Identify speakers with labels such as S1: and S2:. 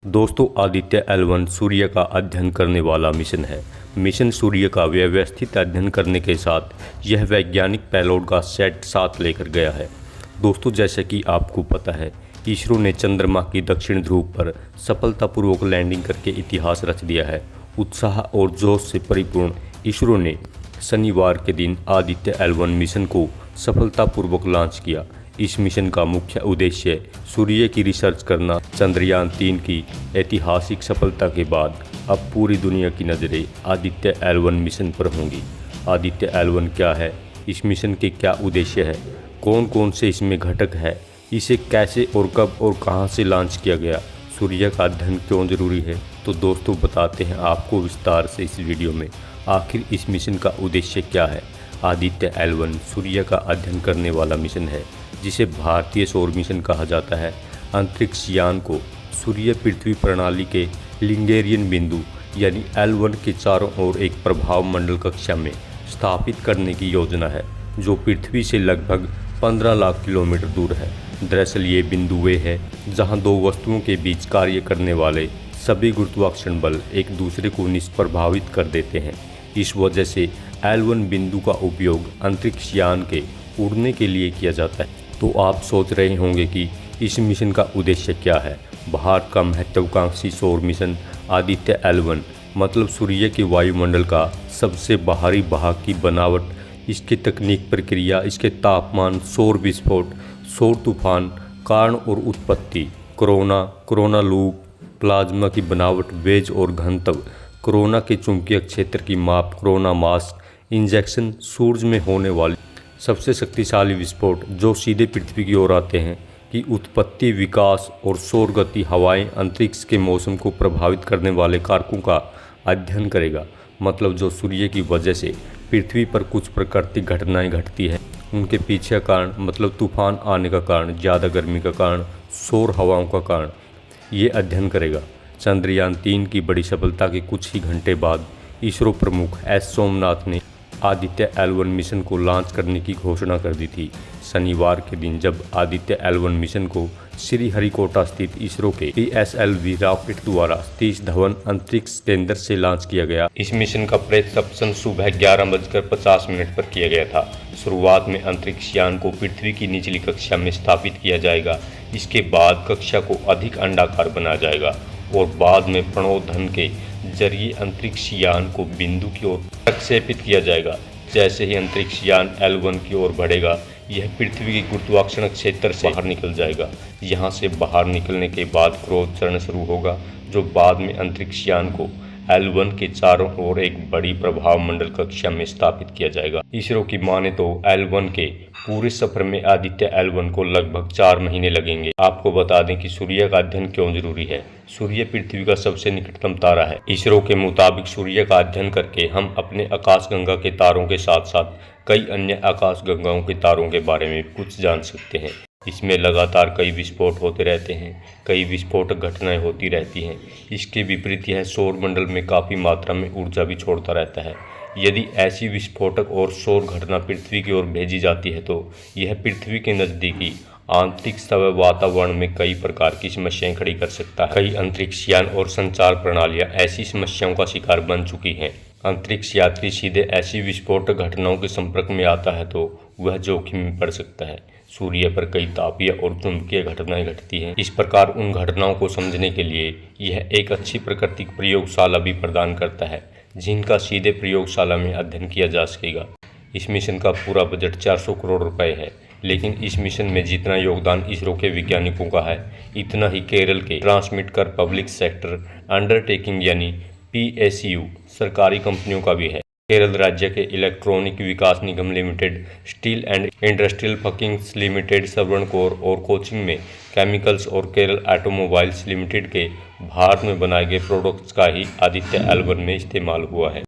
S1: दोस्तों, आदित्य L1 सूर्य का अध्ययन करने वाला मिशन है। मिशन सूर्य का व्यवस्थित अध्ययन करने के साथ यह वैज्ञानिक पेलोड का सेट साथ लेकर गया है। दोस्तों, जैसा कि आपको पता है, इसरो ने चंद्रमा की दक्षिण ध्रुव पर सफलतापूर्वक लैंडिंग करके इतिहास रच दिया है। उत्साह और जोश से परिपूर्ण इसरो ने शनिवार के दिन आदित्य L1 मिशन को सफलतापूर्वक लॉन्च किया। इस मिशन का मुख्य उद्देश्य सूर्य की रिसर्च करना। चंद्रयान-3 की ऐतिहासिक सफलता के बाद अब पूरी दुनिया की नज़रें आदित्य L1 मिशन पर होंगी। आदित्य L1 क्या है, इस मिशन के क्या उद्देश्य है, कौन कौन से इसमें घटक है, इसे कैसे और कब और कहां से लॉन्च किया गया, सूर्य का अध्ययन क्यों ज़रूरी है, तो दोस्तों बताते हैं आपको विस्तार से इस वीडियो में। आखिर इस मिशन का उद्देश्य क्या है। आदित्य L1 सूर्य का अध्ययन करने वाला मिशन है, जिसे भारतीय सौर मिशन कहा जाता है। अंतरिक्ष यान को सूर्य पृथ्वी प्रणाली के लिंगेरियन बिंदु यानी L1 के चारों ओर एक प्रभाव मंडल कक्षा में स्थापित करने की योजना है, जो पृथ्वी से लगभग 15 लाख किलोमीटर दूर है। दरअसल ये बिंदु वे है जहां दो वस्तुओं के बीच कार्य करने वाले सभी गुरुत्वाकर्षण बल एक दूसरे को निष्प्रभावित कर देते हैं। इस वजह से L1 बिंदु का उपयोग अंतरिक्ष यान के उड़ने के लिए किया जाता है। तो आप सोच रहे होंगे कि इस मिशन का उद्देश्य क्या है। भारत का महत्वाकांक्षी सौर मिशन आदित्य L1 मतलब सूर्य के वायुमंडल का सबसे बाहरी भाग की बनावट, इसकी तकनीक प्रक्रिया, इसके तापमान, सौर विस्फोट, सौर तूफान, कारण और उत्पत्ति, कोरोना लूप, प्लाज्मा की बनावट, वेज और घनत्व, कोरोना के चुंबकीय क्षेत्र की माप, कोरोना मास इंजेक्शन, सूरज में होने वाली सबसे शक्तिशाली विस्फोट जो सीधे पृथ्वी की ओर आते हैं की उत्पत्ति, विकास और सौर गति, हवाएं, अंतरिक्ष के मौसम को प्रभावित करने वाले कारकों का अध्ययन करेगा। मतलब जो सूर्य की वजह से पृथ्वी पर कुछ प्राकृतिक घटनाएं घटती हैं, उनके पीछे का कारण, मतलब तूफान आने का कारण, ज़्यादा गर्मी का कारण, सौर हवाओं का कारण, ये अध्ययन करेगा। चंद्रयान-3 की बड़ी सफलता के कुछ ही घंटे बाद इसरो प्रमुख एस सोमनाथ ने आदित्य L1 मिशन को लॉन्च करने की घोषणा कर दी थी। शनिवार के दिन जब आदित्य L1 मिशन को श्रीहरिकोटा स्थित इसरो के PSLV रॉकेट द्वारा सतीश धवन अंतरिक्ष केंद्र से लॉन्च किया गया। इस मिशन का प्रक्षेपण सुबह 11:50 पर किया गया था। शुरुआत में अंतरिक्ष यान को पृथ्वी की निचली कक्षा में स्थापित किया जाएगा। इसके बाद कक्षा को अधिक अंडाकार बनाया जाएगा और बाद में प्रणोदन के जरिए अंतरिक्ष यान को बिंदु की ओर प्रक्षेपित किया जाएगा। जैसे ही अंतरिक्ष यान L1 की ओर बढ़ेगा, यह पृथ्वी के गुरुत्वाकर्षण क्षेत्र से बाहर निकल जाएगा। यहाँ से बाहर निकलने के बाद क्रोध चरण शुरू होगा, जो बाद में अंतरिक्ष यान को L1 के चारों ओर एक बड़ी प्रभाव मंडल कक्षा में स्थापित किया जाएगा। इसरो की माने तो L1 के पूरे सफर में आदित्य L1 को लगभग 4 महीने लगेंगे। आपको बता दें कि सूर्य का अध्ययन क्यों जरूरी है। सूर्य पृथ्वी का सबसे निकटतम तारा है। इसरो के मुताबिक सूर्य का अध्ययन करके हम अपने आकाशगंगा के तारों के साथ साथ कई अन्य आकाशगंगाओं के तारों के बारे में कुछ जान सकते हैं। इसमें लगातार कई विस्फोट होते रहते हैं, कई विस्फोटक घटनाएं होती रहती हैं। इसके विपरीत यह सौर मंडल में काफ़ी मात्रा में ऊर्जा भी छोड़ता रहता है। यदि ऐसी विस्फोटक और सौर घटना पृथ्वी की ओर भेजी जाती है तो यह पृथ्वी के नज़दीकी अंतरिक्ष वातावरण में कई प्रकार की समस्याएं खड़ी कर सकता है। कई अंतरिक्ष यान और संचार प्रणालियां ऐसी समस्याओं का शिकार बन चुकी हैं। अंतरिक्ष यात्री सीधे ऐसी विस्फोटक घटनाओं के संपर्क में आता है तो वह जोखिम में पड़ सकता है। सूर्य पर कई तापीय और चुंबकीय घटनाएं घटती हैं। इस प्रकार उन घटनाओं को समझने के लिए यह एक अच्छी प्राकृतिक प्रयोगशाला भी प्रदान करता है, जिनका सीधे प्रयोगशाला में अध्ययन किया जा सकेगा। इस मिशन का पूरा बजट 400 करोड़ रुपए है, लेकिन इस मिशन में जितना योगदान इसरो के वैज्ञानिकों का है, इतना ही केरल के ट्रांसमिट कर पब्लिक सेक्टर अंडरटेकिंग यानी PSU सरकारी कंपनियों का भी है। केरल राज्य के इलेक्ट्रॉनिक विकास निगम limited, steel and industrial forgings limited, Travancore और कोचिंग में केमिकल्स और केरल ऑटोमोबाइल्स लिमिटेड के भारत में बनाए गए प्रोडक्ट्स का ही आदित्य L1 में इस्तेमाल हुआ है।